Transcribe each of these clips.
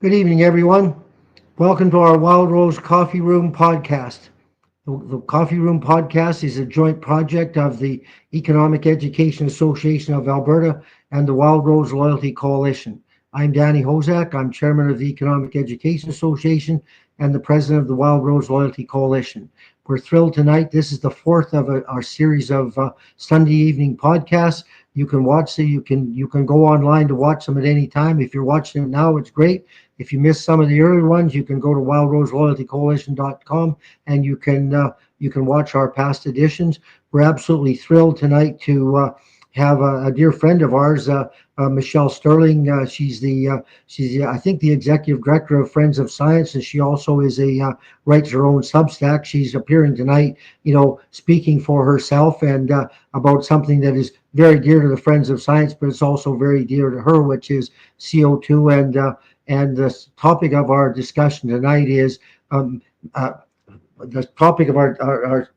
Good evening, everyone. Welcome to our Wild Rose Coffee Room podcast. The Coffee Room podcast is a joint project of the Economic Education Association of Alberta and the Wild Rose Loyalty Coalition. I'm Danny Hozak. I'm chairman of the Economic Education Association and the president of the Wild Rose Loyalty Coalition. We're thrilled tonight. This is the fourth of our series of Sunday evening podcasts. You can watch them. You can go online to watch them at any time. If you're watching it now, it's great. If you missed some of the earlier ones, you can go to wildroseloyaltycoalition.com and you can watch our past editions. We're absolutely thrilled tonight to have a dear friend of ours, Michelle Stirling. She's I think the executive director of Friends of Science, and she also is writes her own Substack. She's appearing tonight, speaking for herself and about something that is very dear to the Friends of Science, but it's also very dear to her, which is CO2. And the topic of our discussion tonight is the topic of our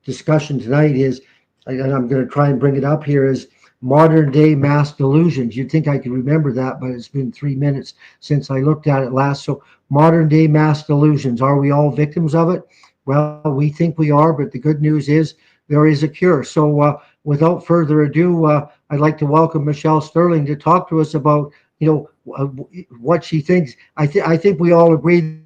discussion tonight is, and I'm going to try and bring it up here, is modern day mass delusions. You'd think I could remember that, but it's been 3 minutes since I looked at it last. So modern day mass delusions, are we all victims of it? Well, we think we are, but the good news is there is a cure. So without further ado, I'd like to welcome Michelle Stirling to talk to us about what she thinks. I think we all agree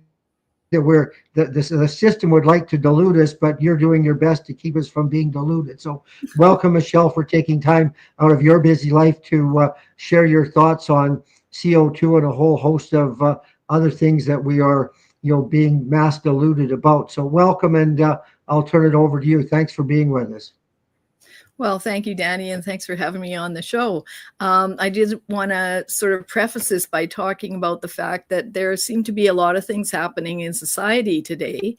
that the system would like to dilute us, but you're doing your best to keep us from being diluted. So welcome, Michelle, for taking time out of your busy life to share your thoughts on CO2 and a whole host of other things that we are being mass diluted about. So welcome, and I'll turn it over to you. Thanks for being with us. Well, thank you, Danny, and thanks for having me on the show. I did want to sort of preface this by talking about the fact that there seem to be a lot of things happening in society today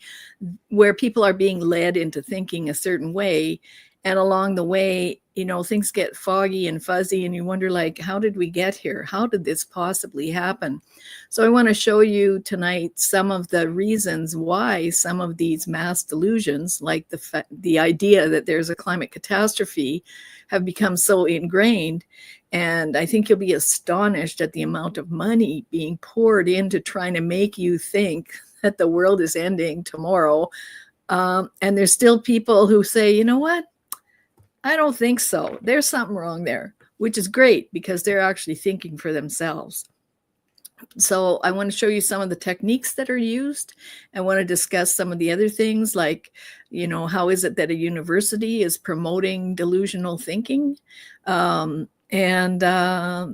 where people are being led into thinking a certain way. And along the way, things get foggy and fuzzy, and you wonder, like, how did we get here? How did this possibly happen? So I want to show you tonight some of the reasons why some of these mass delusions, like the idea that there's a climate catastrophe, have become so ingrained. And I think you'll be astonished at the amount of money being poured into trying to make you think that the world is ending tomorrow. And there's still people who say, you know what? I don't think so. There's something wrong there, which is great because they're actually thinking for themselves. So I want to show you some of the techniques that are used. I want to discuss some of the other things like, how is it that a university is promoting delusional thinking? And I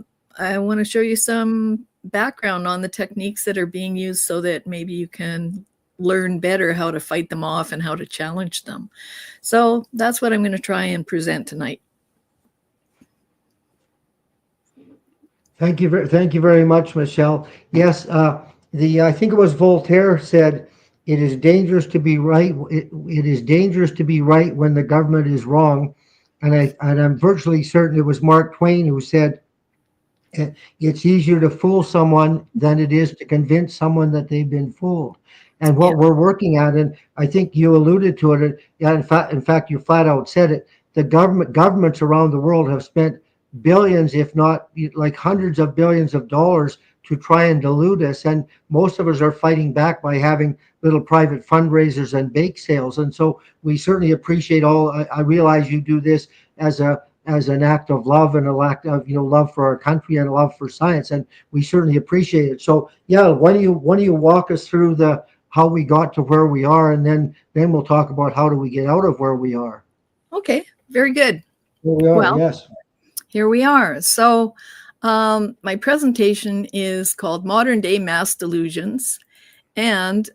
want to show you some background on the techniques that are being used so that maybe you can learn better how to fight them off and how to challenge them. So that's what I'm going to try and present tonight. Thank you very much, Michelle. Yes, I think it was Voltaire said, "It is dangerous to be right. It is dangerous to be right when the government is wrong," and I'm virtually certain it was Mark Twain who said, "It's easier to fool someone than it is to convince someone that they've been fooled." And what we're working at, and I think you alluded to it, in fact, you flat out said it. The governments around the world have spent billions, if not like hundreds of billions of dollars to try and delude us. And most of us are fighting back by having little private fundraisers and bake sales. And so we certainly appreciate I realize you do this as an act of love and an act of love for our country and love for science, and we certainly appreciate it. So why don't you walk us through how we got to where we are, and then we'll talk about how do we get out of where we are. Okay, very good. Here we are. Yes. Here we are. So my presentation is called Modern Day Mass Delusions. And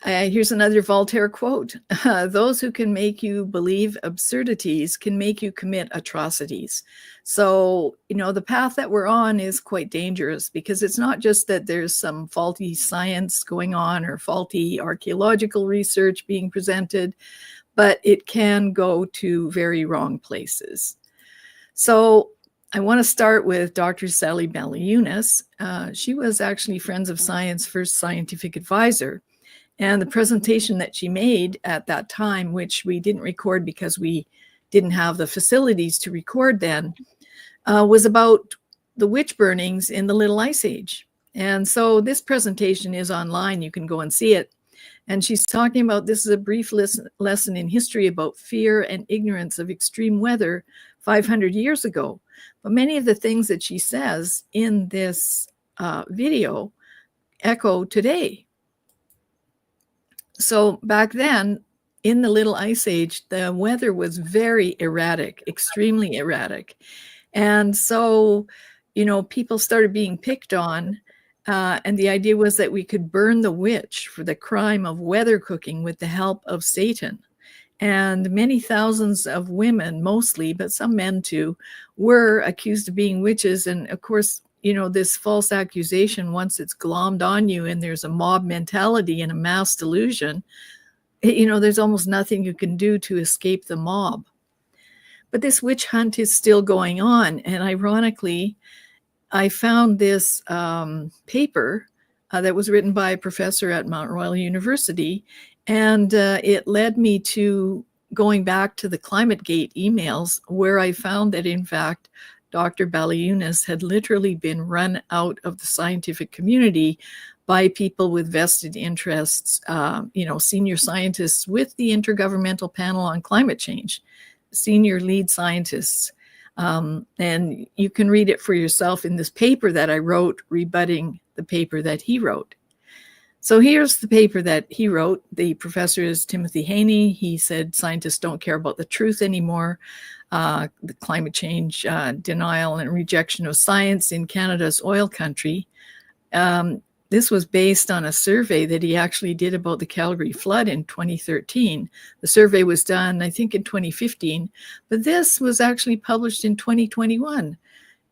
here's another Voltaire quote. Those who can make you believe absurdities can make you commit atrocities. So, the path that we're on is quite dangerous, because it's not just that there's some faulty science going on or faulty archaeological research being presented, but it can go to very wrong places. So I want to start with Dr. Sally Baliunas. She was actually Friends of Science first scientific advisor. And the presentation that she made at that time, which we didn't record because we didn't have the facilities to record then, was about the witch burnings in the Little Ice Age. And so this presentation is online. You can go and see it. And she's talking about, this is a brief lesson in history about fear and ignorance of extreme weather 500 years ago. But many of the things that she says in this video echo today. So back then, in the Little Ice Age, the weather was very erratic, extremely erratic. And so, people started being picked on. And the idea was that we could burn the witch for the crime of weather cooking with the help of Satan. And many thousands of women, mostly, but some men too, were accused of being witches. And of course, this false accusation, once it's glommed on you and there's a mob mentality and a mass delusion, there's almost nothing you can do to escape the mob. But this witch hunt is still going on. And ironically, I found this paper that was written by a professor at Mount Royal University. And it led me to going back to the ClimateGate emails, where I found that, in fact, Dr. Baliunas had literally been run out of the scientific community by people with vested interests, senior scientists with the Intergovernmental Panel on Climate Change, senior lead scientists. And you can read it for yourself in this paper that I wrote, rebutting the paper that he wrote. So here's the paper that he wrote. The professor is Timothy Haney. He said scientists don't care about the truth anymore. The climate change denial and rejection of science in Canada's oil country. This was based on a survey that he actually did about the Calgary flood in 2013. The survey was done, I think, in 2015, but this was actually published in 2021.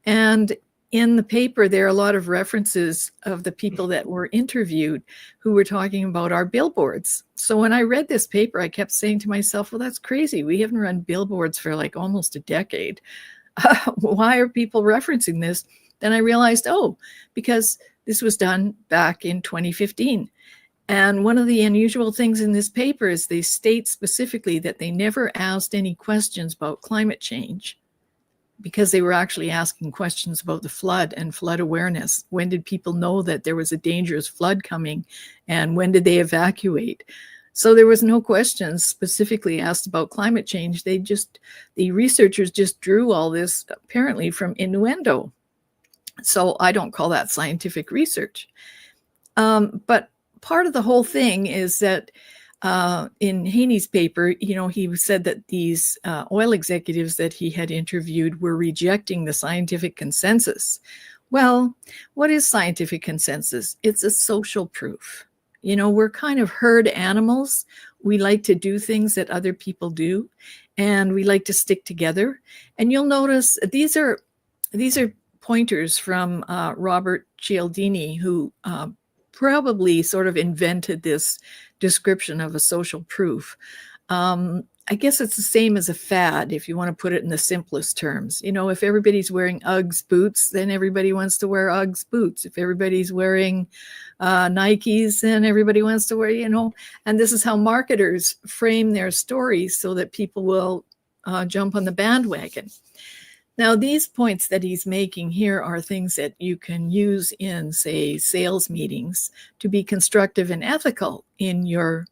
And in the paper, there are a lot of references of the people that were interviewed who were talking about our billboards. So when I read this paper, I kept saying to myself, well, that's crazy. We haven't run billboards for like almost a decade. Why are people referencing this? Then I realized, because this was done back in 2015. And one of the unusual things in this paper is they state specifically that they never asked any questions about climate change, because they were actually asking questions about the flood and flood awareness. When did people know that there was a dangerous flood coming? And when did they evacuate? So there was no questions specifically asked about climate change. The researchers just drew all this apparently from innuendo. So I don't call that scientific research. But part of the whole thing is that in Haney's paper, he said that these oil executives that he had interviewed were rejecting the scientific consensus. Well, what is scientific consensus? It's a social proof. We're kind of herd animals. We like to do things that other people do, and we like to stick together. And you'll notice these are pointers from Robert Cialdini, who probably sort of invented this description of a social proof. I guess it's the same as a fad, if you want to put it in the simplest terms. If everybody's wearing Uggs boots, then everybody wants to wear Uggs boots. If everybody's wearing Nikes, then everybody wants to wear, and this is how marketers frame their stories so that people will jump on the bandwagon. Now, these points that he's making here are things that you can use in, say, sales meetings to be constructive and ethical in your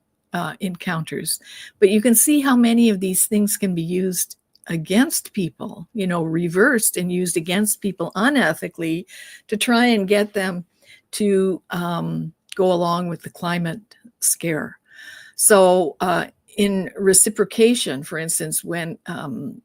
encounters. But you can see how many of these things can be used against people, reversed and used against people unethically to try and get them to go along with the climate scare. So in reciprocation, for instance, when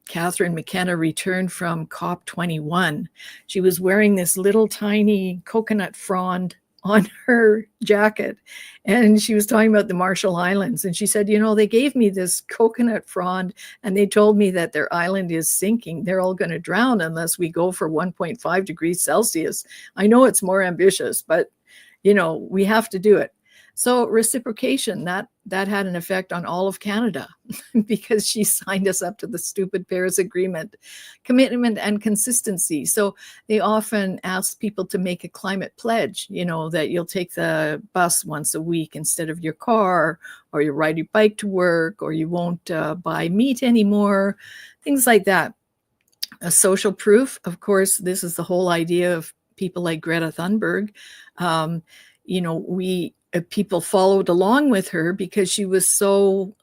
Catherine McKenna returned from COP21, she was wearing this little tiny coconut frond on her jacket. And she was talking about the Marshall Islands. And she said, they gave me this coconut frond and they told me that their island is sinking. They're all going to drown unless we go for 1.5 degrees Celsius. I know it's more ambitious, but, we have to do it. So reciprocation, that had an effect on all of Canada because she signed us up to the stupid Paris Agreement. Commitment and consistency. So they often ask people to make a climate pledge, that you'll take the bus once a week instead of your car, or you ride your bike to work, or you won't buy meat anymore, things like that. A social proof, of course, this is the whole idea of people like Greta Thunberg. People followed along with her because she was so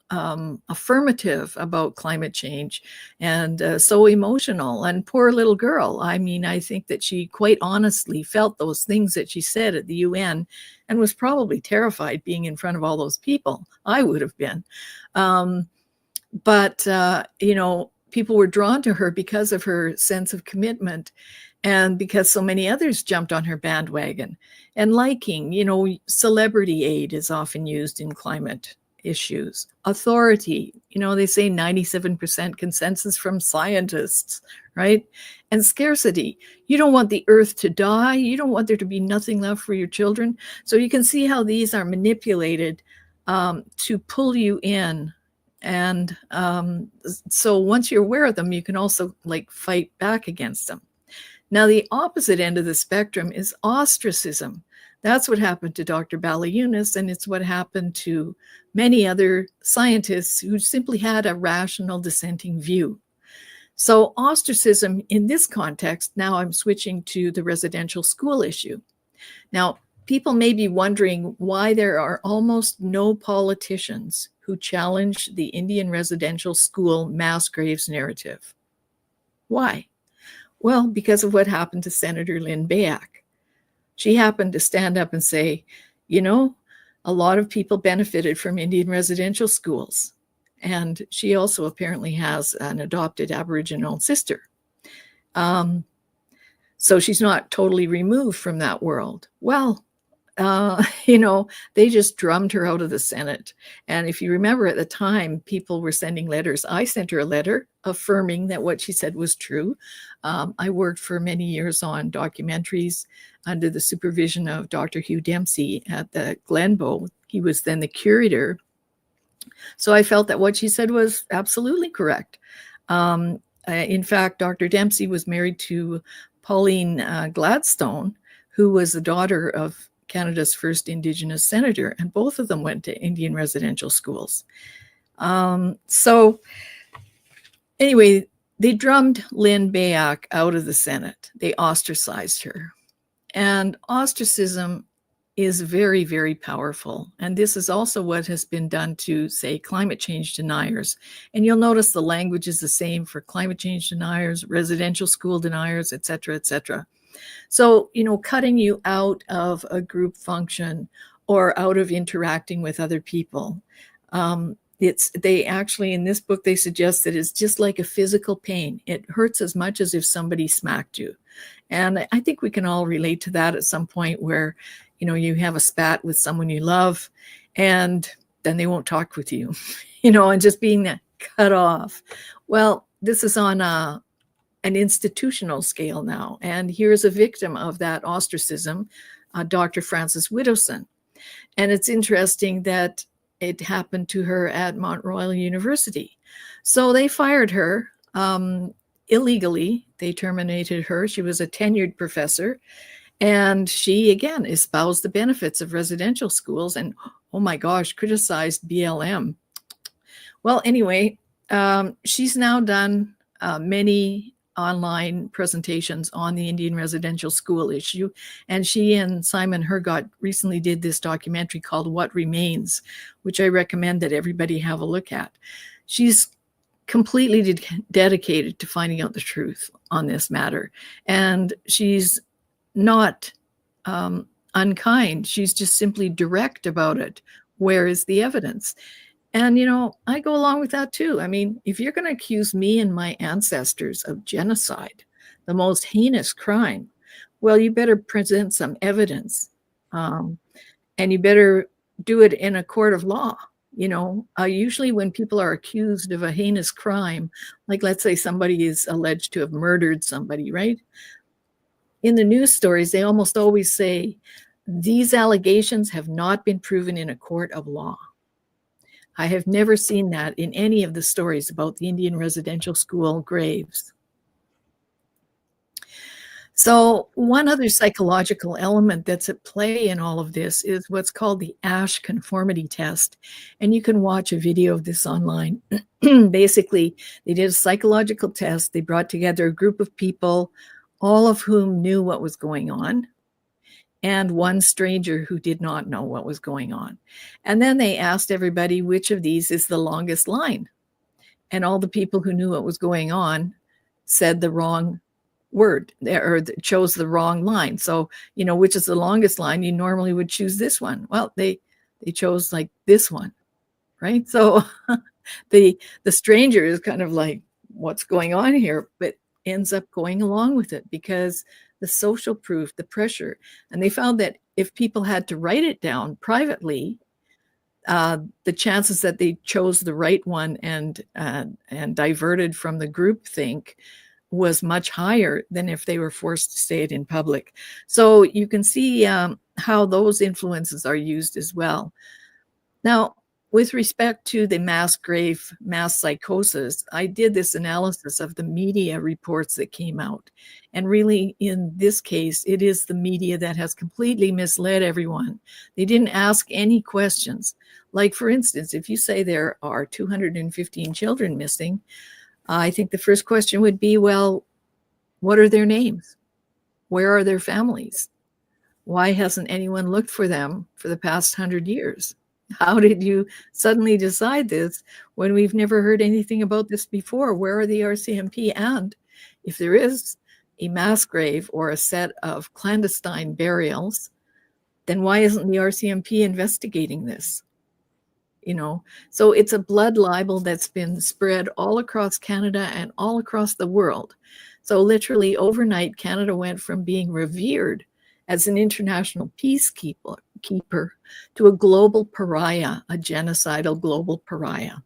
affirmative about climate change and so emotional. And poor little girl. I mean, I think that she quite honestly felt those things that she said at the UN and was probably terrified being in front of all those people. I would have been. But people were drawn to her because of her sense of commitment. And because so many others jumped on her bandwagon. And liking, celebrity aid is often used in climate issues. Authority, they say 97% consensus from scientists, right? And scarcity, you don't want the earth to die. You don't want there to be nothing left for your children. So you can see how these are manipulated to pull you in. And so once you're aware of them, you can also fight back against them. Now, the opposite end of the spectrum is ostracism. That's what happened to Dr. Baliunas, and it's what happened to many other scientists who simply had a rational dissenting view. So ostracism in this context, now I'm switching to the residential school issue. Now, people may be wondering why there are almost no politicians who challenge the Indian residential school mass graves narrative. Why? Well, because of what happened to Senator Lynn Bayak. She happened to stand up and say, a lot of people benefited from Indian residential schools. And she also apparently has an adopted Aboriginal sister. So she's not totally removed from that world. Well, they just drummed her out of the Senate. And if you remember at the time, people were sending letters. I sent her a letter affirming that what she said was true. I worked for many years on documentaries under the supervision of Dr. Hugh Dempsey at the Glenbow. He was then the curator. So I felt that what she said was absolutely correct. In fact, Dr. Dempsey was married to Pauline Gladstone, who was the daughter of Canada's first Indigenous senator, and both of them went to Indian residential schools. So anyway, they drummed Lynn Bayak out of the Senate. They ostracized her. And ostracism is very, very powerful. And this is also what has been done to, say, climate change deniers. And you'll notice the language is the same for climate change deniers, residential school deniers, et cetera, et cetera. So, cutting you out of a group function or out of interacting with other people. They actually, in this book, they suggest that it's just like a physical pain. It hurts as much as if somebody smacked you. And I think we can all relate to that at some point where, you have a spat with someone you love and then they won't talk with you, and just being cut off. Well, this is on an institutional scale now. And here's a victim of that ostracism, Dr. Frances Widdowson. And it's interesting that it happened to her at Mount Royal University. So they fired her illegally. They terminated her. She was a tenured professor. And she, again, espoused the benefits of residential schools and, oh my gosh, criticized BLM. Well, anyway, she's now done many online presentations on the Indian residential school issue. And she and Simon Hergott recently did this documentary called What Remains, which I recommend that everybody have a look at. She's completely dedicated to finding out the truth on this matter. And she's not unkind. She's just simply direct about it. Where is the evidence? And, I go along with that too. I mean, if you're going to accuse me and my ancestors of genocide, the most heinous crime, well, you better present some evidence And you better do it in a court of law. Usually when people are accused of a heinous crime, like let's say somebody is alleged to have murdered somebody, right? In the news stories, they almost always say, these allegations have not been proven in a court of law. I have never seen that in any of the stories about the Indian residential school graves. So one other psychological element that's at play in all of this is what's called the Ash conformity test. And you can watch a video of this online. Basically, they did a psychological test. They brought together a group of people, all of whom knew what was going on, and one stranger who did not know what was going on. And then they asked everybody which of these is the longest line. And all the people who knew what was going on said the wrong word or chose the wrong line. So, which is the longest line? You normally would choose this one. Well, they chose like this one, right? So the stranger is kind of like, what's going on here? But ends up going along with it because the social proof, the pressure. And they found that if people had to write it down privately, the chances that they chose the right one and diverted from the groupthink was much higher than if they were forced to say it in public. So you can see how those influences are used as well. Now, with respect to the mass grave, mass psychosis, I did this analysis of the media reports that came out. And really, in this case, it is the media that has completely misled everyone. They didn't ask any questions. Like, for instance, if you say there are 215 children missing, I think the first question would be, well, what are their names? Where are their families? Why hasn't anyone looked for them for the past 100 years? How did you suddenly decide this when we've never heard anything about this before? Where are the RCMP? And if there is a mass grave or a set of clandestine burials, then why isn't the RCMP investigating this? So it's a blood libel that's been spread all across Canada and all across the world. So literally overnight, Canada went from being revered as an international peacekeeper to a global pariah, a genocidal global pariah.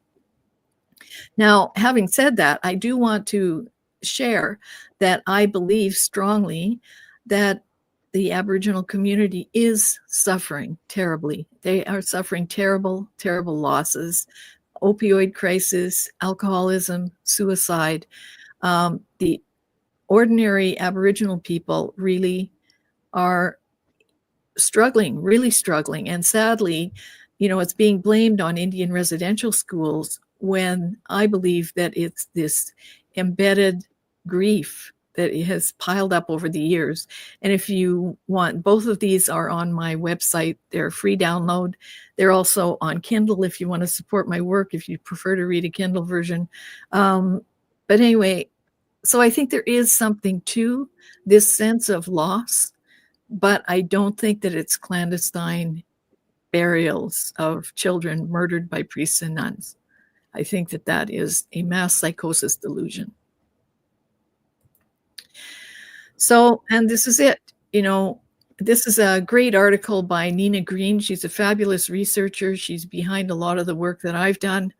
Now, having said that, I do want to share that I believe strongly that the Aboriginal community is suffering terribly. They are suffering terrible, terrible losses, opioid crisis, alcoholism, suicide. The ordinary Aboriginal people really are struggling, really struggling. And sadly, it's being blamed on Indian residential schools when I believe that it's this embedded grief that has piled up over the years. And if you want, both of these are on my website. They're free download. They're also on Kindle if you want to support my work, if you prefer to read a Kindle version. But anyway, so I think there is something to this sense of loss, but I don't think that it's clandestine burials of children murdered by priests and nuns. I think that that is a mass psychosis delusion. So, and this is it. This is a great article by Nina Green. She's a fabulous researcher. She's behind a lot of the work that I've done.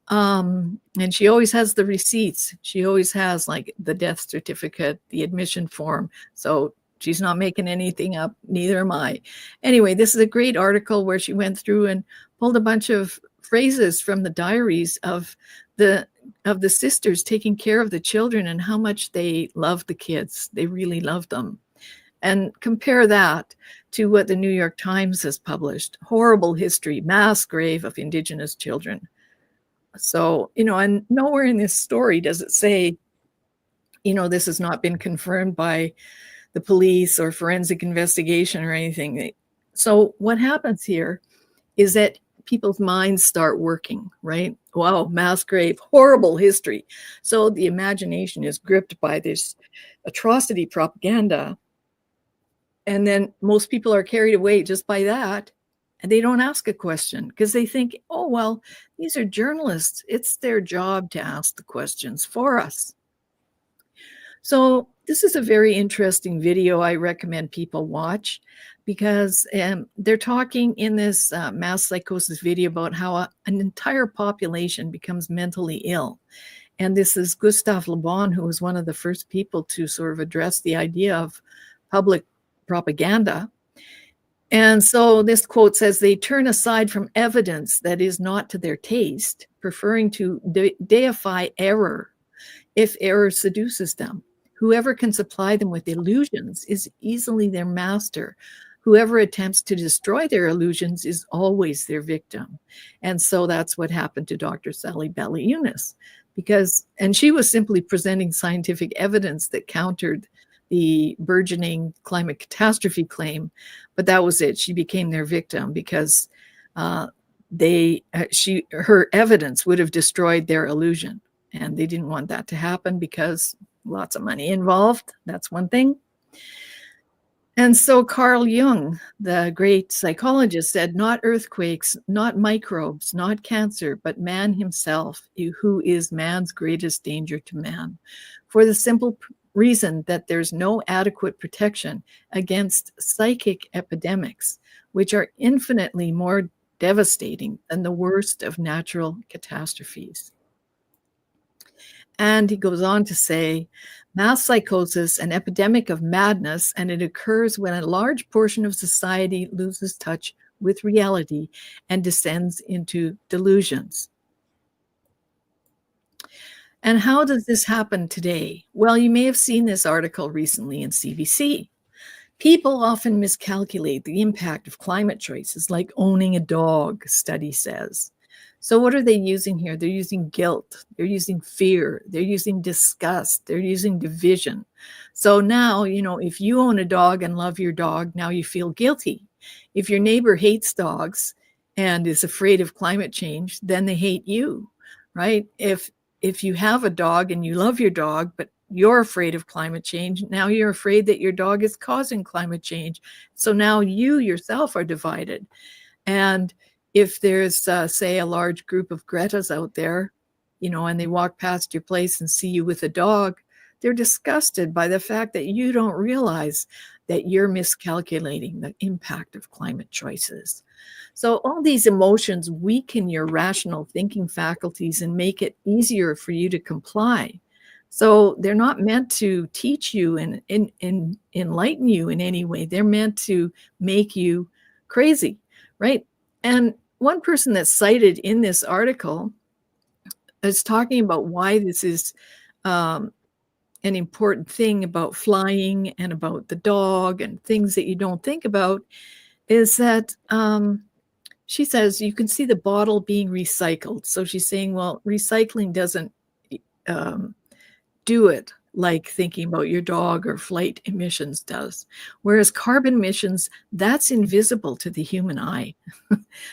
And she always has the receipts. She always has like the death certificate, the admission form. So she's not making anything up, neither am I. Anyway, this is a great article where she went through and pulled a bunch of phrases from the diaries of the sisters taking care of the children and how much they love the kids. They really love them. And compare that to what the New York Times has published. Horrible history, mass grave of Indigenous children. So, and nowhere in this story does it say, this has not been confirmed by the police or forensic investigation or anything. So what happens here is that people's minds start working, right? Wow, mass grave, horrible history. So the imagination is gripped by this atrocity propaganda. And then most people are carried away just by that. And they don't ask a question because they think, oh, well, these are journalists. It's their job to ask the questions for us. So This is a very interesting video I recommend people watch because they're talking in this mass psychosis video about how an entire population becomes mentally ill. And this is Gustave Le Bon, who was one of the first people to sort of address the idea of public propaganda. And so this quote says, they turn aside from evidence that is not to their taste, preferring to deify error if error seduces them. Whoever can supply them with illusions is easily their master. Whoever attempts to destroy their illusions is always their victim. And so that's what happened to Dr. Sally Baliunas, and she was simply presenting scientific evidence that countered the burgeoning climate catastrophe claim, but that was it. She became their victim because her evidence would have destroyed their illusion. And they didn't want that to happen because lots of money involved. That's one thing. And so Carl Jung, the great psychologist, said, not earthquakes, not microbes, not cancer, but man himself, who is man's greatest danger to man, for the simple reason that there's no adequate protection against psychic epidemics, which are infinitely more devastating than the worst of natural catastrophes. And he goes on to say, mass psychosis, an epidemic of madness, and it occurs when a large portion of society loses touch with reality and descends into delusions. And how does this happen today? Well, you may have seen this article recently in CBC. People often miscalculate the impact of climate choices, like owning a dog, study says. So what are they using here? They're using guilt, they're using fear, they're using disgust, they're using division. So now, if you own a dog and love your dog, now you feel guilty. If your neighbor hates dogs and is afraid of climate change, then they hate you, right? If you have a dog and you love your dog, but you're afraid of climate change, now you're afraid that your dog is causing climate change. So now you yourself are divided. And if there's, say, a large group of Gretas out there, and they walk past your place and see you with a dog, they're disgusted by the fact that you don't realize that you're miscalculating the impact of climate choices. So all these emotions weaken your rational thinking faculties and make it easier for you to comply. So they're not meant to teach you and enlighten you in any way. They're meant to make you crazy, right? And one person that's cited in this article is talking about why this is an important thing about flying and about the dog and things that you don't think about, is that she says you can see the bottle being recycled. So she's saying, well, recycling doesn't do it like thinking about your dog or flight emissions does. Whereas carbon emissions, that's invisible to the human eye.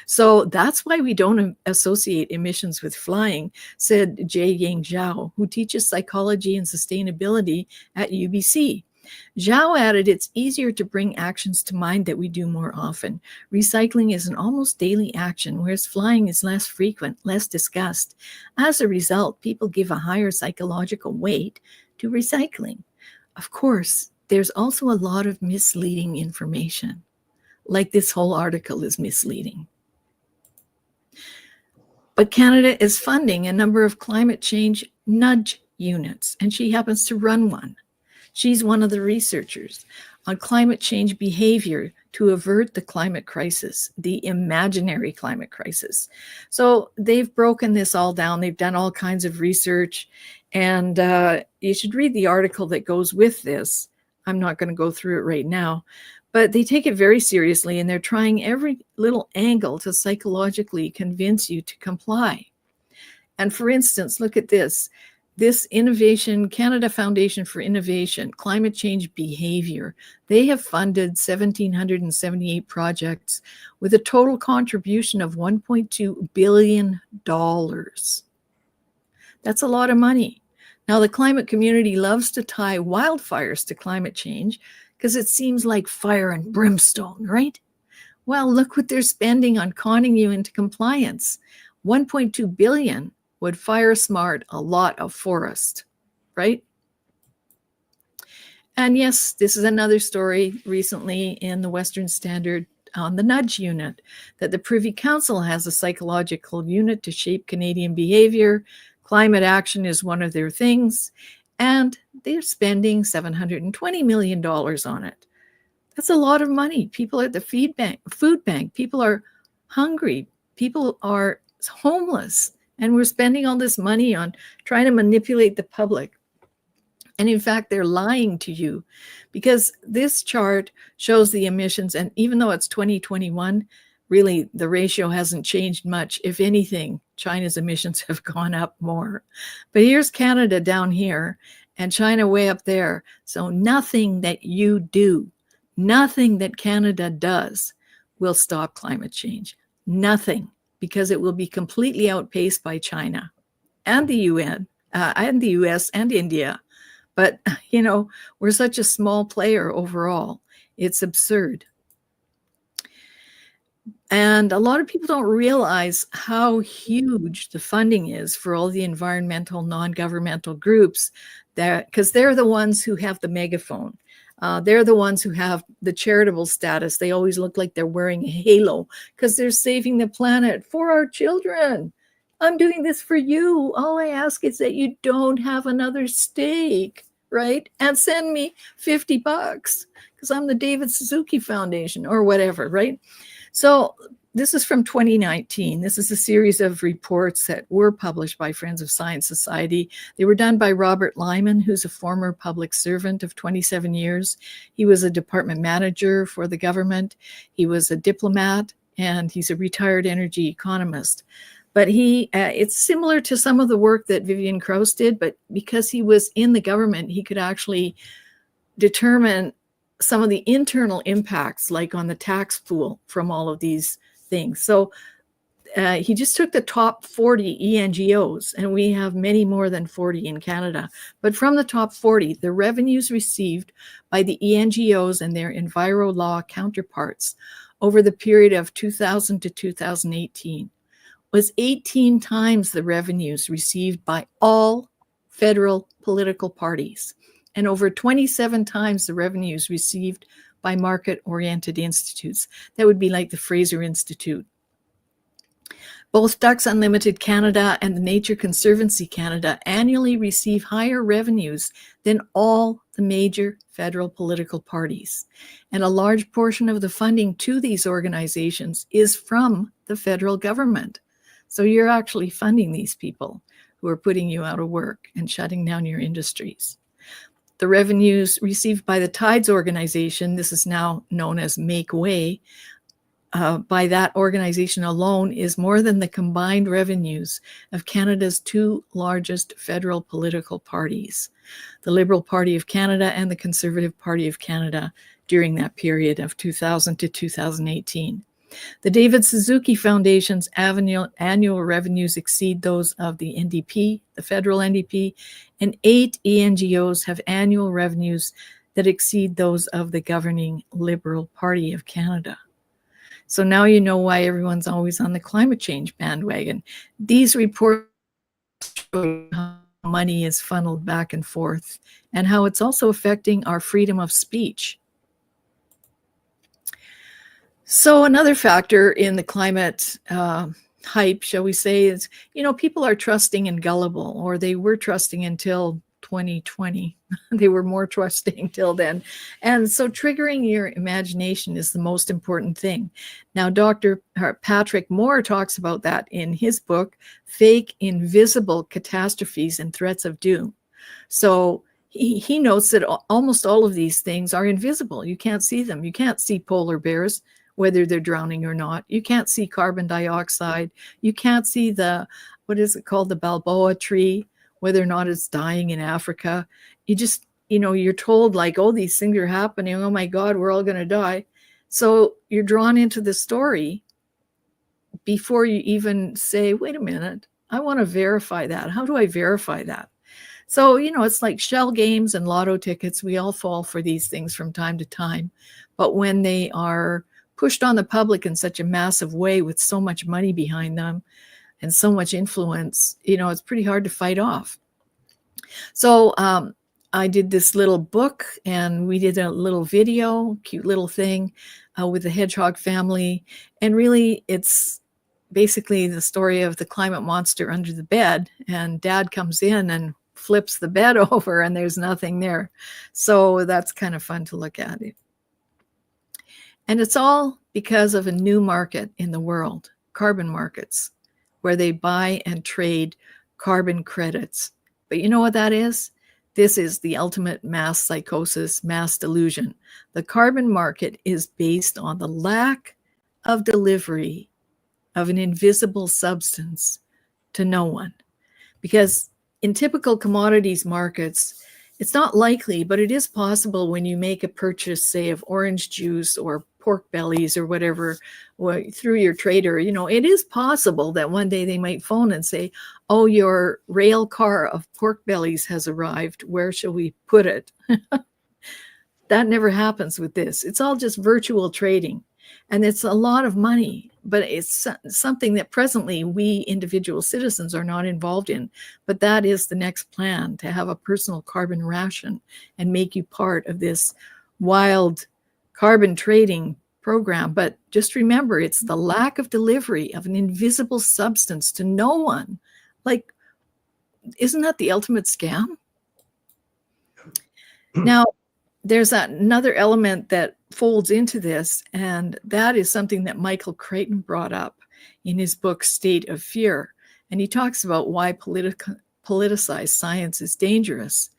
So that's why we don't associate emissions with flying, said Jie-Ying Zhao, who teaches psychology and sustainability at UBC. Zhao added, it's easier to bring actions to mind that we do more often. Recycling is an almost daily action, whereas flying is less frequent, less discussed. As a result, people give a higher psychological weight to recycling. Of course, there's also a lot of misleading information, like this whole article is misleading. But Canada is funding a number of climate change nudge units, and she happens to run one. She's one of the researchers on climate change behavior to avert the climate crisis, the imaginary climate crisis. So they've broken this all down. They've done all kinds of research, and you should read the article that goes with this. I'm not going to go through it right now, but they take it very seriously, and they're trying every little angle to psychologically convince you to comply. And for instance, look at this. This Innovation, Canada Foundation for Innovation, Climate Change Behavior, they have funded 1,778 projects with a total contribution of $1.2 billion. That's a lot of money. Now, the climate community loves to tie wildfires to climate change because it seems like fire and brimstone, right? Well, look what they're spending on conning you into compliance. $1.2 billion would fire smart a lot of forest, right? And yes, this is another story recently in the Western Standard on the nudge unit, that the Privy Council has a psychological unit to shape Canadian behavior. Climate action is one of their things, and they're spending $720 million on it. That's a lot of money. People are at the food bank. People are hungry. People are homeless. And we're spending all this money on trying to manipulate the public. And in fact, they're lying to you, because this chart shows the emissions. And even though it's 2021, really the ratio hasn't changed much. If anything, China's emissions have gone up more. But here's Canada down here and China way up there. So nothing that you do, nothing that Canada does will stop climate change. Nothing, because it will be completely outpaced by China and the UN and the US and India. But, we're such a small player overall. It's absurd. And a lot of people don't realize how huge the funding is for all the environmental, non-governmental groups, because they're the ones who have the megaphone. They're the ones who have the charitable status. They always look like they're wearing a halo because they're saving the planet for our children. I'm doing this for you. All I ask is that you don't have another steak, right? And send me $50 because I'm the David Suzuki Foundation or whatever, right? So this is from 2019. This is a series of reports that were published by Friends of Science Society. They were done by Robert Lyman, who's a former public servant of 27 years. He was a department manager for the government. He was a diplomat, and he's a retired energy economist. But it's similar to some of the work that Vivian Krause did, but because he was in the government, he could actually determine some of the internal impacts, like on the tax pool from all of these things. So he just took the top 40 ENGOs, and we have many more than 40 in Canada. But from the top 40, the revenues received by the ENGOs and their Enviro Law counterparts over the period of 2000 to 2018 was 18 times the revenues received by all federal political parties, and over 27 times the revenues received by market-oriented institutes. That would be like the Fraser Institute. Both Ducks Unlimited Canada and the Nature Conservancy Canada annually receive higher revenues than all the major federal political parties. And a large portion of the funding to these organizations is from the federal government. So you're actually funding these people who are putting you out of work and shutting down your industries. The revenues received by the Tides organization, this is now known as Make Way, by that organization alone is more than the combined revenues of Canada's two largest federal political parties, the Liberal Party of Canada and the Conservative Party of Canada, during that period of 2000 to 2018. The David Suzuki Foundation's annual revenues exceed those of the NDP, the federal NDP, and 8 ENGOs have annual revenues that exceed those of the governing Liberal Party of Canada. So now you know why everyone's always on the climate change bandwagon. These reports show how money is funneled back and forth and how it's also affecting our freedom of speech. So another factor in the climate hype, shall we say, is, people are trusting and gullible, or they were trusting until 2020. They were more trusting till then. And so triggering your imagination is the most important thing. Now, Dr. Patrick Moore talks about that in his book, Fake Invisible Catastrophes and Threats of Doom. So he notes that almost all of these things are invisible. You can't see them. You can't see polar bears, whether they're drowning or not. You can't see carbon dioxide. You can't see the Balboa tree, whether or not it's dying in Africa. You just, you're told like, oh, these things are happening. Oh my God, we're all going to die. So you're drawn into the story before you even say, wait a minute, I want to verify that. How do I verify that? So, it's like shell games and lotto tickets. We all fall for these things from time to time. But when they are pushed on the public in such a massive way with so much money behind them and so much influence, it's pretty hard to fight off. So I did this little book, and we did a little video, cute little thing with the hedgehog family. And really, it's basically the story of the climate monster under the bed. And Dad comes in and flips the bed over, and there's nothing there. So that's kind of fun to look at. And it's all because of a new market in the world, carbon markets, where they buy and trade carbon credits. But you know what that is? This is the ultimate mass psychosis, mass delusion. The carbon market is based on the lack of delivery of an invisible substance to no one. Because in typical commodities markets, it's not likely, but it is possible when you make a purchase, say, of orange juice or pork bellies or whatever through your trader, it is possible that one day they might phone and say, oh, your rail car of pork bellies has arrived. Where shall we put it? That never happens with this. It's all just virtual trading. And it's a lot of money, but it's something that presently we individual citizens are not involved in. But that is the next plan, to have a personal carbon ration and make you part of this wild carbon trading program. But just remember, it's the lack of delivery of an invisible substance to no one. Like, isn't that the ultimate scam? Now, there's another element that folds into this, and that is something that Michael Crichton brought up in his book, State of Fear. And he talks about why politicized science is dangerous.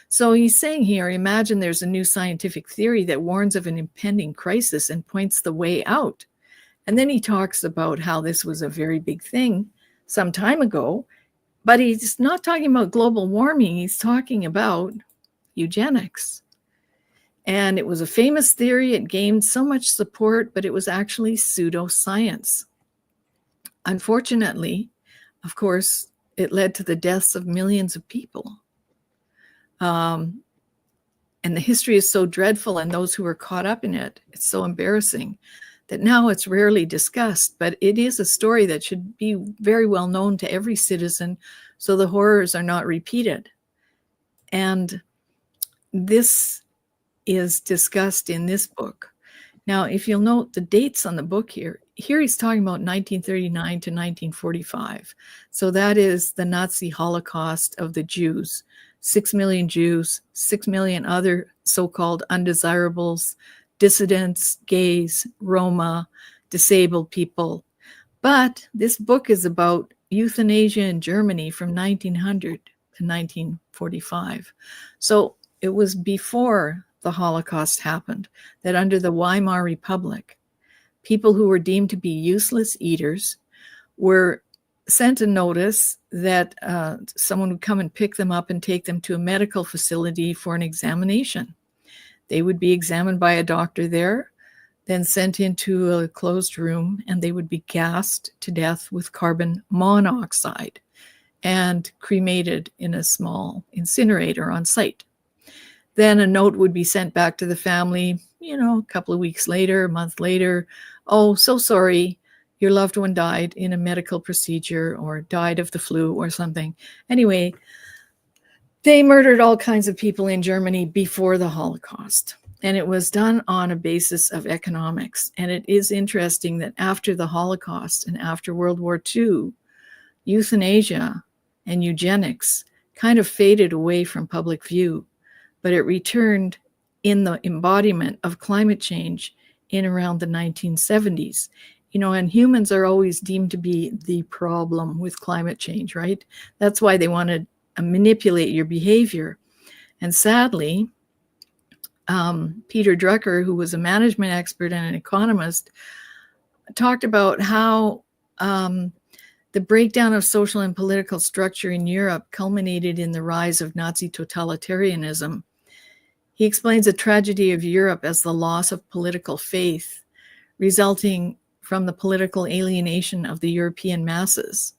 So he's saying here, imagine there's a new scientific theory that warns of an impending crisis and points the way out. And then he talks about how this was a very big thing some time ago, but he's not talking about global warming. He's talking about eugenics. And it was a famous theory. It gained so much support, but it was actually pseudoscience. Unfortunately, of course, it led to the deaths of millions of people. And the history is so dreadful, and those who are caught up in it, it's so embarrassing that now it's rarely discussed. But it is a story that should be very well known to every citizen, so the horrors are not repeated. And this is discussed in this book. Now, if you'll note the dates on the book here he's talking about 1939 to 1945. So that is the Nazi Holocaust of the Jews. 6 million Jews, 6 million other so-called undesirables, dissidents, gays, Roma, disabled people. But this book is about euthanasia in Germany from 1900 to 1945. So it was before the Holocaust happened that under the Weimar Republic, people who were deemed to be useless eaters were sent a notice that someone would come and pick them up and take them to a medical facility for an examination. They would be examined by a doctor there, then sent into a closed room, and they would be gassed to death with carbon monoxide and cremated in a small incinerator on site. Then a note would be sent back to the family, a couple of weeks later, a month later. Oh, so sorry, your loved one died in a medical procedure or died of the flu or something. Anyway, they murdered all kinds of people in Germany before the Holocaust. And it was done on a basis of economics. And it is interesting that after the Holocaust and after World War II, euthanasia and eugenics kind of faded away from public view, but it returned in the embodiment of climate change in around the 1970s. And humans are always deemed to be the problem with climate change, right? That's why they want to manipulate your behavior. And sadly, Peter Drucker, who was a management expert and an economist, talked about how the breakdown of social and political structure in Europe culminated in the rise of Nazi totalitarianism. He explains the tragedy of Europe as the loss of political faith, resulting from the political alienation of the European masses.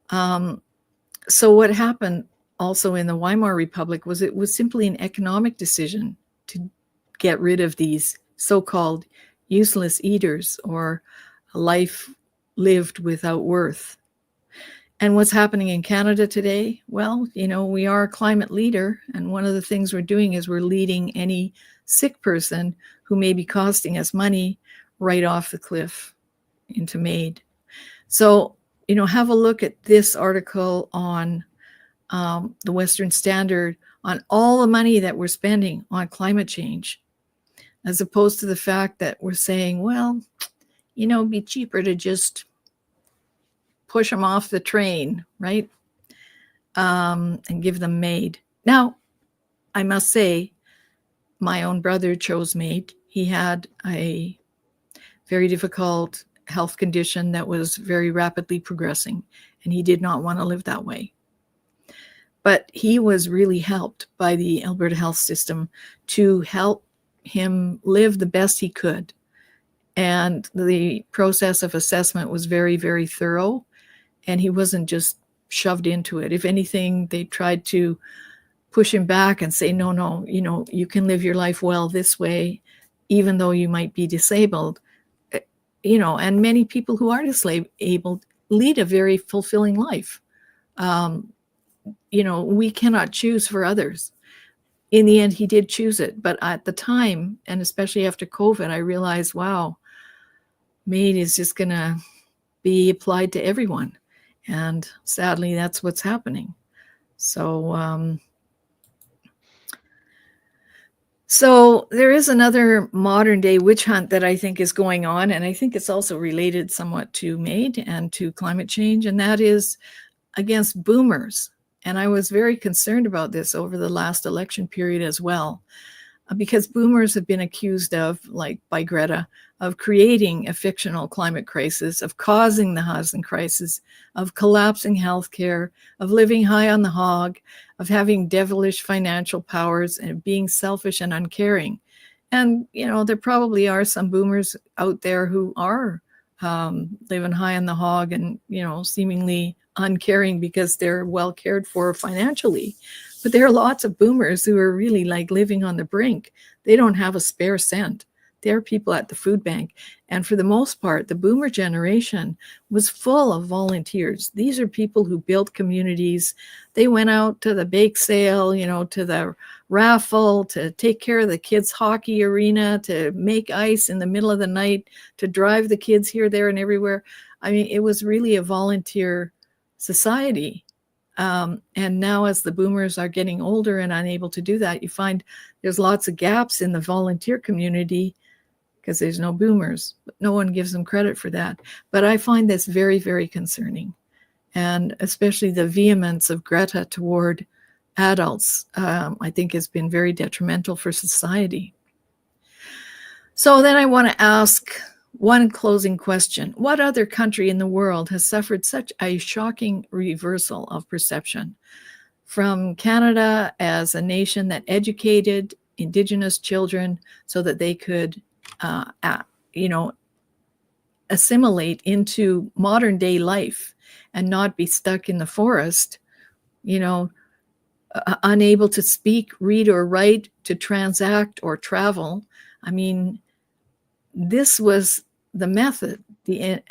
So what happened also in the Weimar Republic was it was simply an economic decision to get rid of these so-called useless eaters, or a life lived without worth. And what's happening in Canada today? Well, we are a climate leader. And one of the things we're doing is we're leading any sick person who may be costing us money right off the cliff into MAID. So, have a look at this article on the Western Standard on all the money that we're spending on climate change, as opposed to the fact that we're saying, well, it'd be cheaper to just push them off the train, right? And give them MAID. Now, I must say, my own brother chose MAID. He had a very difficult health condition that was very rapidly progressing, and he did not want to live that way. But he was really helped by the Alberta health system to help him live the best he could. And the process of assessment was very, very thorough, and he wasn't just shoved into it. If anything, they tried to push him back and say, no, you can live your life well this way, even though you might be disabled. And many people who are disabled lead a very fulfilling life. We cannot choose for others. In the end, he did choose it. But at the time, and especially after COVID, I realized, wow, MAID is just going to be applied to everyone. And sadly, that's what's happening. So there is another modern day witch hunt that I think is going on, and I think it's also related somewhat to MAID and to climate change, and that is against boomers. And I was very concerned about this over the last election period as well, because boomers have been accused of, like by Greta, of creating a fictional climate crisis, of causing the housing crisis, of collapsing healthcare, of living high on the hog, of having devilish financial powers, and being selfish and uncaring. And, there probably are some boomers out there who are living high on the hog and, seemingly uncaring because they're well cared for financially. But there are lots of boomers who are really like living on the brink. They don't have a spare cent. There are people at the food bank. And for the most part, the boomer generation was full of volunteers. These are people who built communities. They went out to the bake sale, to the raffle, to take care of the kids' hockey arena, to make ice in the middle of the night, to drive the kids here, there, and everywhere. I mean, it was really a volunteer society. And now as the boomers are getting older and unable to do that, you find there's lots of gaps in the volunteer community because there's no boomers. But no one gives them credit for that. But I find this very, very concerning. And especially the vehemence of Greta toward adults, I think has been very detrimental for society. So then I want to ask one closing question. What other country in the world has suffered such a shocking reversal of perception? From Canada as a nation that educated Indigenous children so that they could, assimilate into modern day life and not be stuck in the forest, unable to speak, read, or write, to transact or travel. I mean, this was the method. The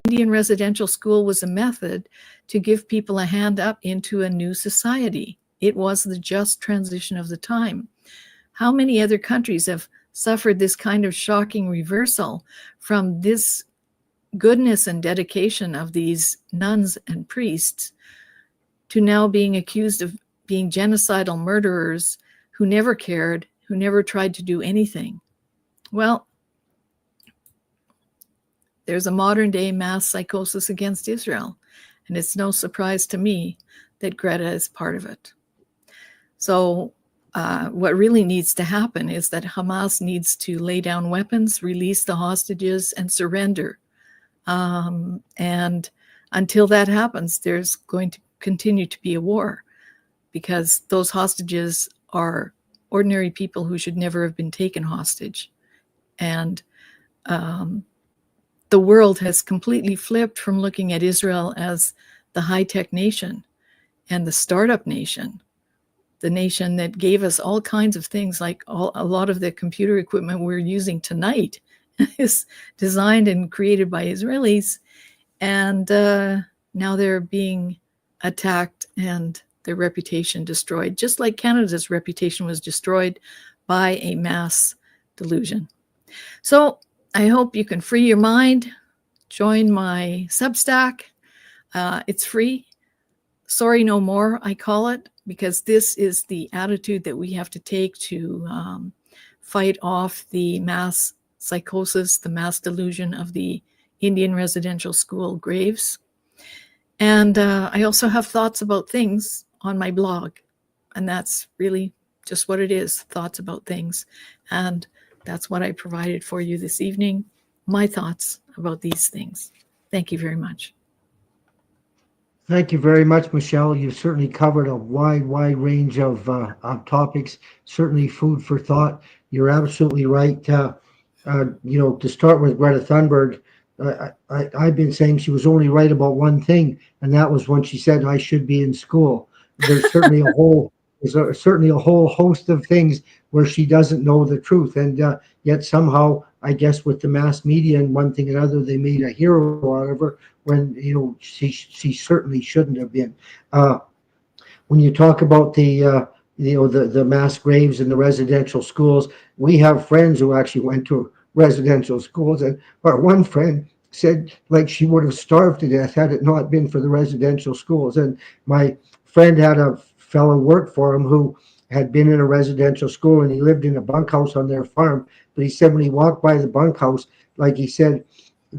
Indian residential school was a method to give people a hand up into a new society. It was the just transition of the time. How many other countries have suffered this kind of shocking reversal from this goodness and dedication of these nuns and priests to now being accused of being genocidal murderers who never cared, who never tried to do anything? Well, there's a modern day mass psychosis against Israel, and it's no surprise to me that Greta is part of it. So what really needs to happen is that Hamas needs to lay down weapons, release the hostages, and surrender. And until that happens, there's going to continue to be a war, because those hostages are ordinary people who should never have been taken hostage. And the world has completely flipped from looking at Israel as the high-tech nation and the startup nation, the nation that gave us all kinds of things, like a lot of the computer equipment we're using tonight is designed and created by Israelis. And now they're being attacked and their reputation destroyed, just like Canada's reputation was destroyed by a mass delusion. So I hope you can free your mind, join my Substack. It's free. Sorry no more, I call it, because this is the attitude that we have to take to fight off the mass psychosis, the mass delusion of the Indian residential school graves. And I also have thoughts about things on my blog, and that's really just what it is, thoughts about things. And that's what I provided for you this evening, my thoughts about these things. Thank you very much. Thank you very much, Michelle. You've certainly covered a wide range of topics, certainly food for thought. You're absolutely right. To start with Greta Thunberg, I've been saying she was only right about one thing, and that was when she said I should be in school. There's certainly certainly a whole host of things where she doesn't know the truth, and yet somehow, I guess, with the mass media and one thing and another, they made a hero out of her when she certainly shouldn't have been. When you talk about the mass graves in the residential schools, we have friends who actually went to residential schools, and our one friend said like she would have starved to death had it not been for the residential schools. And my friend had a fellow work for him who had been in a residential school, and he lived in a bunkhouse on their farm. But he said when he walked by the bunkhouse, like he said,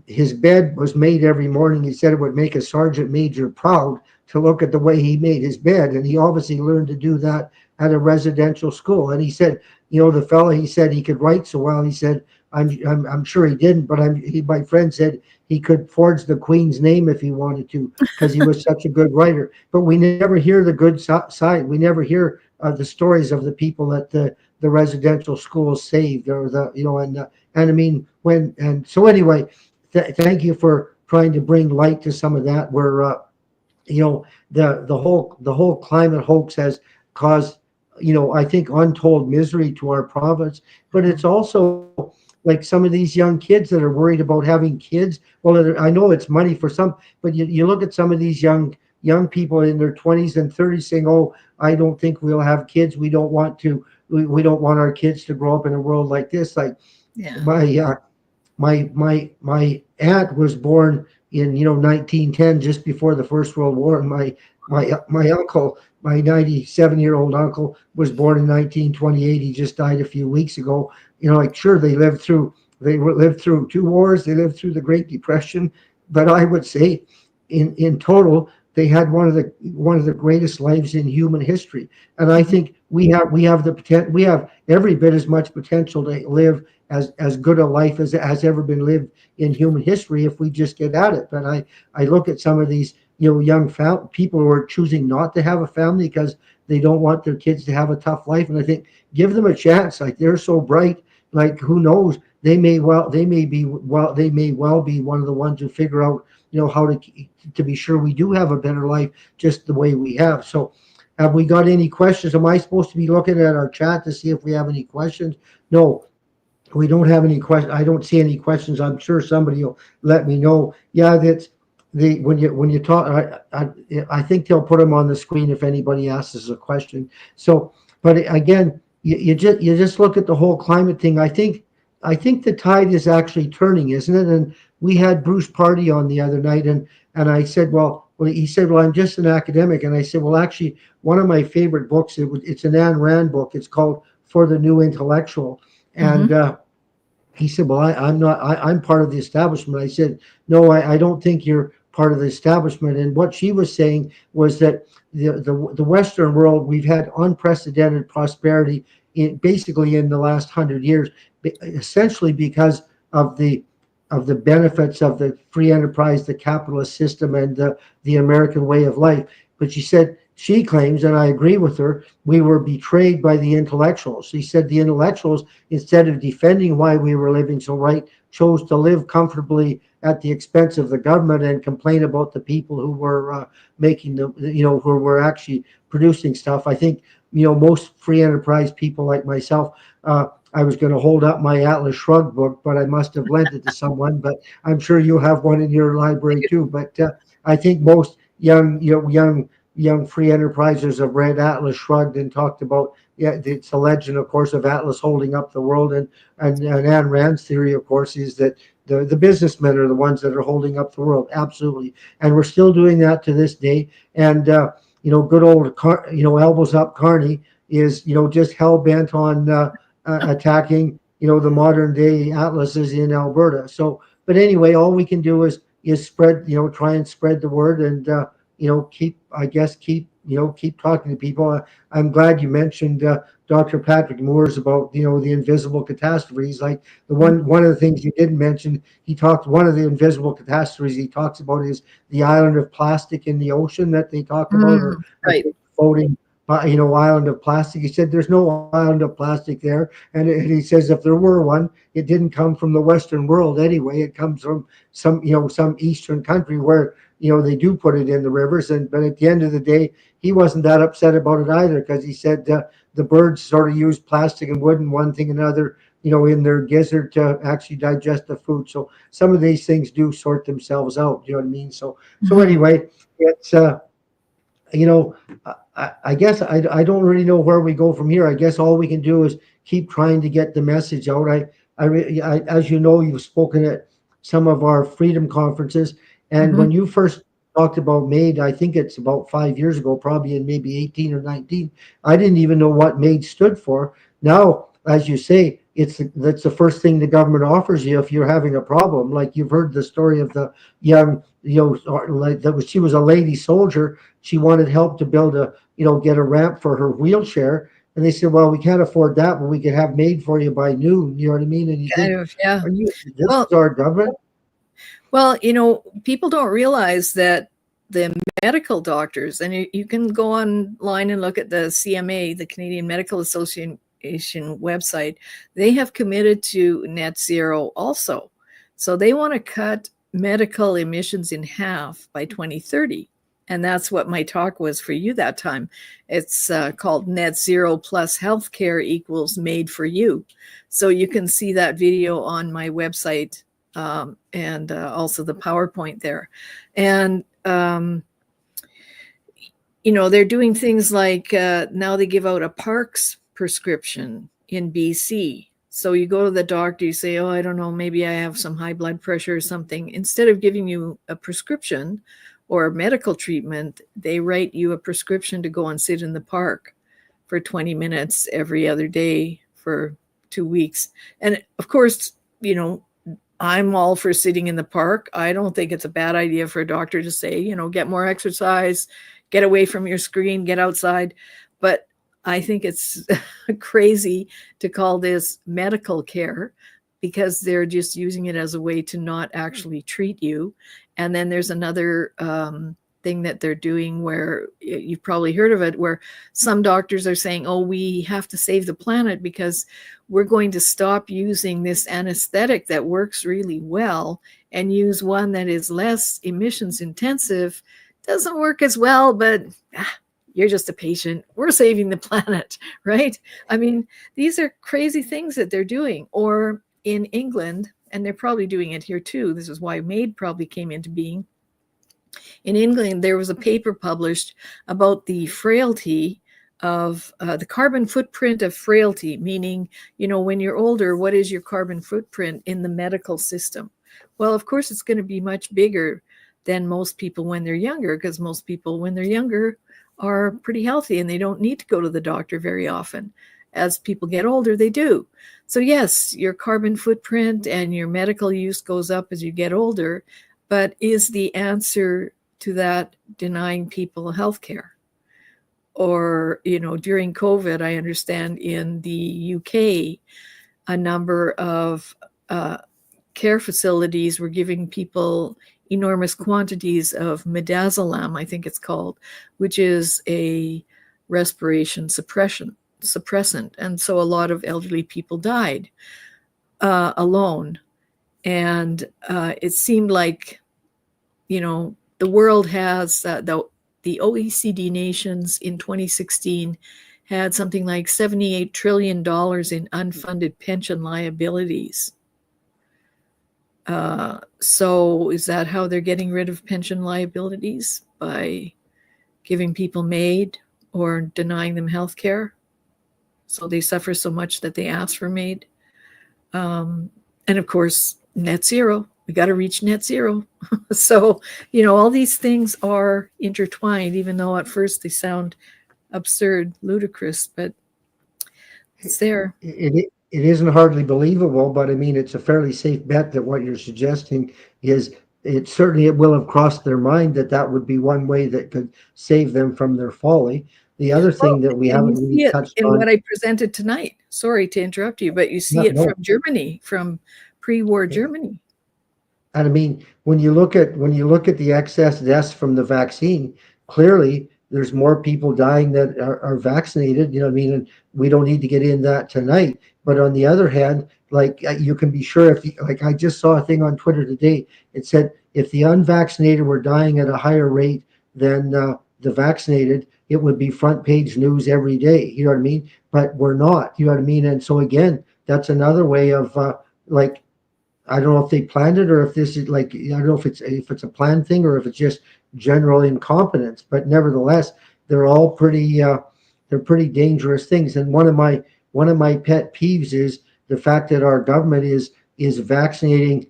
his bed was made every morning. He said it would make a sergeant major proud to look at the way he made his bed. And he obviously learned to do that at a residential school. And he said, the fella, he said he could write so well. He said, I'm sure he didn't, but my friend said he could forge the Queen's name if he wanted to, because he was such a good writer. But we never hear the good side. We never hear the stories of the people that the residential schools saved, or and I mean, so anyway, thank you for trying to bring light to some of that. Where the whole climate hoax has caused I think untold misery to our province, but it's also like some of these young kids that are worried about having kids. Well, I know it's money for some, but you look at some of these young people in their 20s and 30s saying, "Oh, I don't think we'll have kids. We don't want to. We don't want our kids to grow up in a world like this." Like, Yeah. My aunt was born in 1910, just before the First World War, and my uncle, my 97-year-old uncle, was born in 1928. He just died a few weeks ago. Sure, they lived through two wars, they lived through the Great Depression, but I would say in total they had one of the greatest lives in human history. And I think we have the potential. We have every bit as much potential to live as good a life as has ever been lived in human history if we just get at it. But I look at some of these young people who are choosing not to have a family because they don't want their kids to have a tough life, and I think give them a chance. Like, they're so bright. Like, who knows? They may well be one of the ones who figure out how to be sure we do have a better life just the way we have. So, have we got any questions? Am I supposed to be looking at our chat to see if we have any questions? No, we don't have any questions. I don't see any questions. I'm sure somebody will let me know. Yeah, that's when you talk. I think they'll put them on the screen if anybody asks us a question. So, but again, you just look at the whole climate thing. I think the tide is actually turning, isn't it? And we had Bruce Party on the other night, and I said, well, he said, well, I'm just an academic, and I said, well, actually, one of my favorite books, it's an Ayn Rand book. It's called For the New Intellectual, and he said, well, I'm part of the establishment. I said, no, I don't think you're part of the establishment. And what she was saying was that the Western world, we've had unprecedented prosperity basically in the last 100 years, essentially because of the benefits of the free enterprise, the capitalist system, and the American way of life. But she claims, and I agree with her, we were betrayed by the intellectuals. She said the intellectuals, instead of defending why we were living so right, chose to live comfortably at the expense of the government and complain about the people who were making who were actually producing stuff. I think, most free enterprise people like myself, I was going to hold up my Atlas Shrugged book, but I must have lent it to someone. But I'm sure you have one in your library too. But I think most young free enterprisers have read Atlas Shrugged and talked about, yeah, it's a legend, of course, of Atlas holding up the world, and Ayn Rand's theory, of course, is that the businessmen are the ones that are holding up the world. Absolutely, and we're still doing that to this day. And good old elbows up Carney is just hell bent on attacking the modern day atlases in Alberta. So, but anyway, all we can do is spread, try and spread the word, and keep talking to people. I'm glad you mentioned Dr. Patrick Moore's about the invisible catastrophes. Like one of the things you didn't mention, one of the invisible catastrophes he talks about is the island of plastic in the ocean that they talk about, or a Right. floating island of plastic. He said there's no island of plastic there, and he says if there were one, it didn't come from the Western world anyway. It comes from some Eastern country where they do put it in the rivers. But at the end of the day, he wasn't that upset about it either, because he said the birds sort of use plastic and wood and one thing and another, in their gizzard to actually digest the food. So some of these things do sort themselves out. You know what I mean? So anyway, it's you know, I guess I don't really know where we go from here. I guess all we can do is keep trying to get the message out. As you know, you've spoken at some of our freedom conferences, and when you first talked about MAID, I think it's about 5 years ago, probably in maybe 18 or 19. I didn't even know what MAID stood for. Now, as you say, that's the first thing the government offers you if you're having a problem. Like you've heard the story of the young, like she was a lady soldier. She wanted help to build get a ramp for her wheelchair. And they said, well, we can't afford that, but we could have made for you by noon. You know what I mean? And you Kind think, of, yeah. this Well, is our government? Well, people don't realize that the medical doctors, and you can go online and look at the CMA, the Canadian Medical Association website, they have committed to net zero also. So they want to cut medical emissions in half by 2030. And that's what my talk was for you that time. It's called Net Zero Plus Healthcare Equals Made for You. So you can see that video on my website, and also the PowerPoint there. And, they're doing things like now they give out a Parks prescription in BC. So you go to the doctor, you say, oh, I don't know, maybe I have some high blood pressure or something. Instead of giving you a prescription or medical treatment, they write you a prescription to go and sit in the park for 20 minutes every other day for 2 weeks. And of course, I'm all for sitting in the park. I don't think it's a bad idea for a doctor to say, get more exercise, get away from your screen, get outside. But I think it's crazy to call this medical care, because they're just using it as a way to not actually treat you. And then there's another thing that they're doing where you've probably heard of it, where some doctors are saying, oh, we have to save the planet because we're going to stop using this anesthetic that works really well and use one that is less emissions intensive. Doesn't work as well, but you're just a patient. We're saving the planet, right? I mean, these are crazy things that they're doing. Or in England, and they're probably doing it here too, this is why MAID probably came into being. In England, there was a paper published about the frailty of the carbon footprint of frailty, meaning, when you're older, what is your carbon footprint in the medical system? Well, of course, it's going to be much bigger than most people when they're younger, because most people when they're younger are pretty healthy and they don't need to go to the doctor very often. As people get older, they do. So yes, your carbon footprint and your medical use goes up as you get older, but is the answer to that denying people health care? Or, during COVID, I understand in the UK, a number of care facilities were giving people enormous quantities of midazolam, I think it's called, which is a respiration suppressant. And so a lot of elderly people died alone. And it seemed like, the world has, the OECD nations in 2016 had something like $78 trillion in unfunded pension liabilities. So is that how they're getting rid of pension liabilities? By giving people MAID or denying them health care? So they suffer so much that they ask for MAID. And of course, net zero. We got to reach net zero. So, all these things are intertwined, even though at first they sound absurd, ludicrous, but it's there. It isn't hardly believable, but I mean, it's a fairly safe bet that what you're suggesting is it will have crossed their mind that that would be one way that could save them from their folly. The other Well, thing that we and you haven't really see it touched in on, what I presented tonight. Sorry to interrupt you, but you see it from no, Germany, from pre-war Germany. and I mean, when you look at the excess deaths from the vaccine, clearly there's more people dying that are vaccinated. You know what I mean? And we don't need to get in that tonight. But on the other hand, like you can be sure like I just saw a thing on Twitter today. It said if the unvaccinated were dying at a higher rate than the vaccinated, it would be front page news every day. You know what I mean? But we're not. You know what I mean? And so again, that's another way of like I don't know if they planned it or if this is like I don't know if it's a planned thing or if it's just general incompetence. But nevertheless, they're all they're pretty dangerous things. And one of my pet peeves is the fact that our government is vaccinating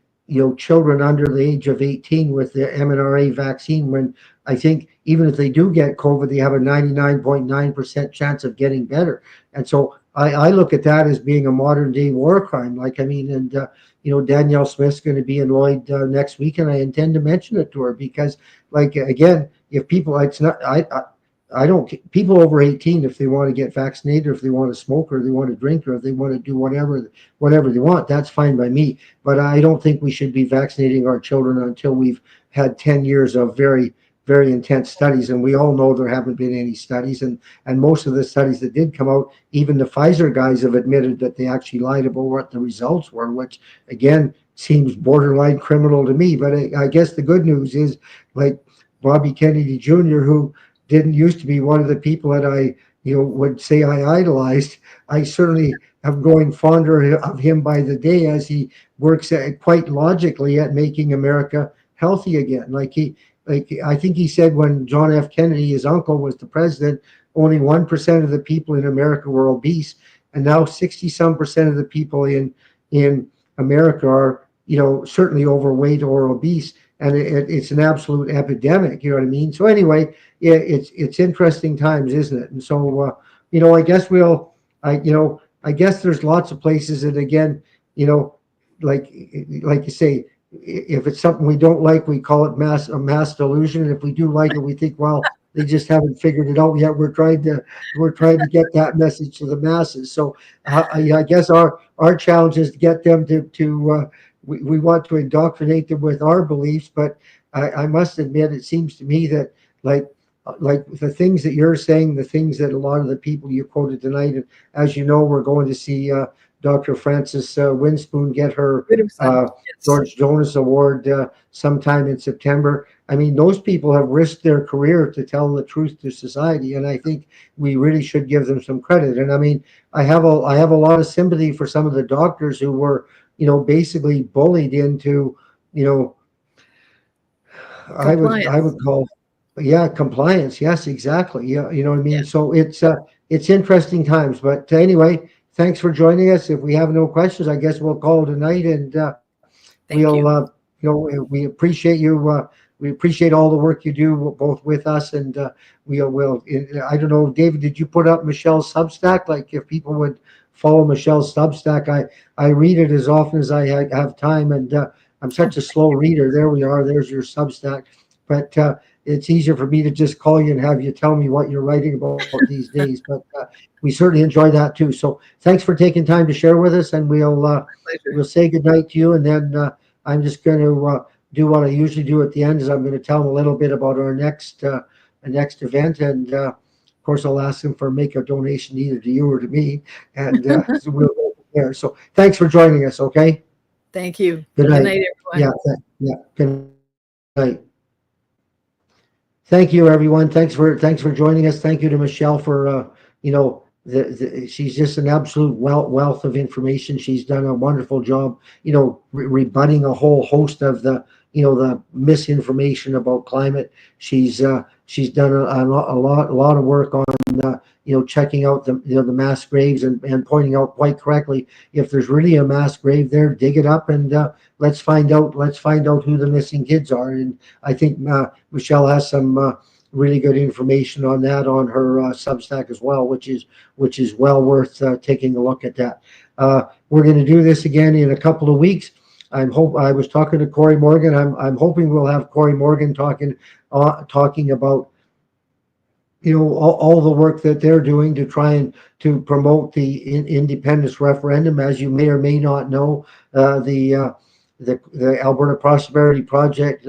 children under the age of 18 with the mRNA vaccine when I think even if they do get COVID, they have a 99.9% chance of getting better. And so I look at that as being a modern day war crime. Like I mean, and Danielle Smith's going to be in Lloyd next week, and I intend to mention it to her because, like, again, if people, it's not, I don't, people over 18, if they want to get vaccinated, or if they want to smoke, or they want to drink, or if they want to do whatever they want, that's fine by me. But I don't think we should be vaccinating our children until we've had 10 years of very, very intense studies. And we all know there haven't been any studies. And most of the studies that did come out, even the Pfizer guys have admitted that they actually lied about what the results were, which again seems borderline criminal to me. But I guess the good news is like Bobby Kennedy Jr., who didn't used to be one of the people that I would say I idolized. I certainly am growing fonder of him by the day as he works quite logically at making America healthy again. Like I think he said when John F. Kennedy, his uncle, was the president, only 1% of the people in America were obese, and now 60 some percent of the people in America are certainly overweight or obese, and it's an absolute epidemic. You know what I mean? So anyway, yeah, it's interesting times, isn't it? And so I guess I guess there's lots of places, and again, you know, like you say, if it's something we don't like, we call it a mass delusion. And if we do like it, we think, well, they just haven't figured it out yet. We're trying to get that message to the masses. So I guess our challenge is to get them to we want to indoctrinate them with our beliefs. But I must admit, it seems to me that like the things that you're saying, the things that a lot of the people you quoted tonight, and as you know, we're going to see Dr. Frances Winspoon get her Yes. George Jonas Award sometime in September. I mean, those people have risked their career to tell the truth to society, and I think we really should give them some credit. And I mean, I have a lot of sympathy for some of the doctors who were, basically bullied into, you know, I Compliance. would call, yeah, compliance. Yes, exactly. Yeah, you know what I Yeah. mean. So it's interesting times. But anyway, thanks for joining us. If we have no questions, I guess we'll call tonight, and Thank we'll you. we appreciate you. We appreciate all the work you do both with us, and we will. I don't know, David, did you put up Michelle's Substack? Like, if people would follow Michelle's Substack, I read it as often as I have time, and I'm such a slow reader. There we are. There's your Substack, but it's easier for me to just call you and have you tell me what you're writing about these days. But we certainly enjoy that too. So thanks for taking time to share with us, and Pleasure. we'll say goodnight to you, and then I'm just going to do what I usually do at the end is I'm going to tell them a little bit about our next event, and of course I'll ask them for make a donation either to you or to me, and so we'll go from there. So thanks for joining us. Okay, Thank you. good Good night. night, Yeah, everyone. yeah. Good night. Thank you, everyone. Thanks for joining us. Thank you to Michelle for she's just an absolute wealth of information. She's done a wonderful job, rebutting a whole host of the misinformation about climate. She's done a lot of work on checking out the mass graves and pointing out quite correctly, if there's really a mass grave there, dig it up and let's find out who the missing kids are. And I think Michelle has some really good information on that on her Substack as well, which is well worth taking a look at that. We're going to do this again in a couple of weeks. I was talking to Corey Morgan. I'm hoping we'll have Corey Morgan talking about all the work that they're doing to try and to promote the independence referendum. As you may or may not know, the Alberta Prosperity Project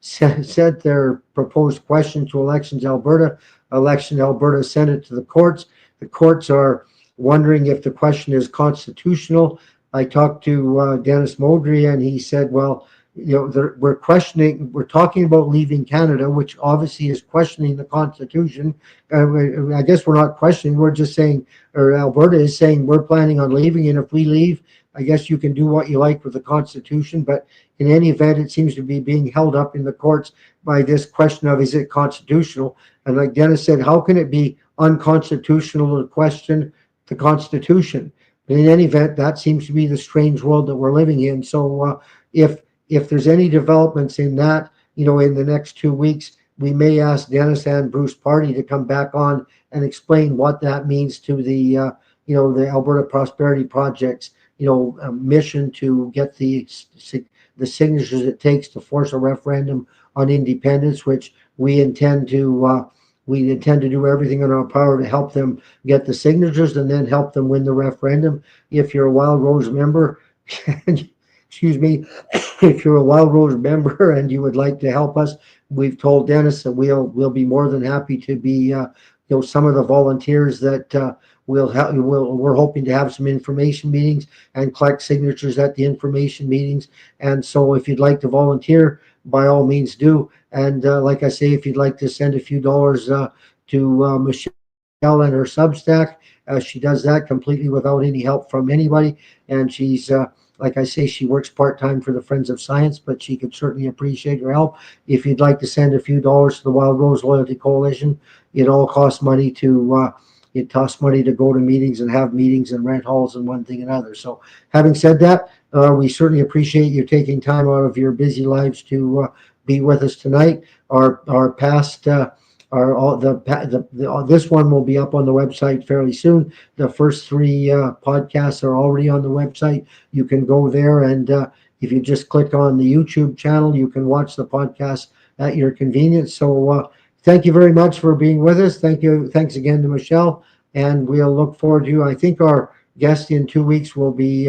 sent their proposed question to Elections Alberta. Election Alberta sent it to the courts. The courts are wondering if the question is constitutional. I talked to Dennis Modry, and he said, well, we're talking about leaving Canada, which obviously is questioning the Constitution. I guess we're not questioning, we're just saying, or Alberta is saying, we're planning on leaving, and if we leave, I guess you can do what you like with the Constitution. But in any event, it seems to be being held up in the courts by this question of, is it constitutional? And like Dennis said, how can it be unconstitutional to question the Constitution? But in any event, that seems to be the strange world that we're living in. So if there's any developments in that, in the next 2 weeks, we may ask Dennis and Bruce Party to come back on and explain what that means to the Alberta Prosperity Project's, mission to get the signatures it takes to force a referendum on independence, which we intend to do everything in our power to help them get the signatures and then help them win the referendum. If you're a Wild Rose member, excuse me, if you're a Wild Rose member and you would like to help us, we've told Dennis that we'll be more than happy to be some of the volunteers that we're hoping to have some information meetings and collect signatures at the information meetings. And so if you'd like to volunteer, by all means do. And like I say, if you'd like to send a few dollars to Michelle and her Substack, she does that completely without any help from anybody. And she's like I say, she works part-time for the Friends of Science, but she could certainly appreciate your help. If you'd like to send a few dollars to the Wild Rose Loyalty Coalition, it all costs money to go to meetings and have meetings and rent halls and one thing and another. So having said that, we certainly appreciate you taking time out of your busy lives to be with us tonight. Our past this one will be up on the website fairly soon. The first 3 podcasts are already on the website. You can go there, and if you just click on the YouTube channel, you can watch the podcast at your convenience. So thank you very much for being with us. Thanks again to Michelle, and we'll look forward to you. I think our guest in 2 weeks will be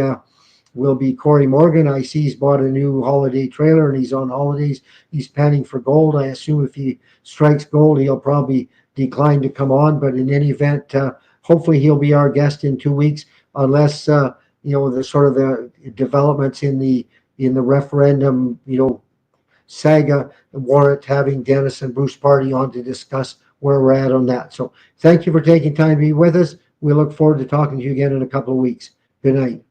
Corey Morgan. I see he's bought a new holiday trailer and he's on holidays. He's panning for gold. I assume if he strikes gold, he'll probably decline to come on. But in any event, hopefully he'll be our guest in 2 weeks, unless the sort of the developments in the referendum, saga warrant having Dennis and Bruce Party on to discuss where we're at on that. So thank you for taking time to be with us. We look forward to talking to you again in a couple of weeks. Good night.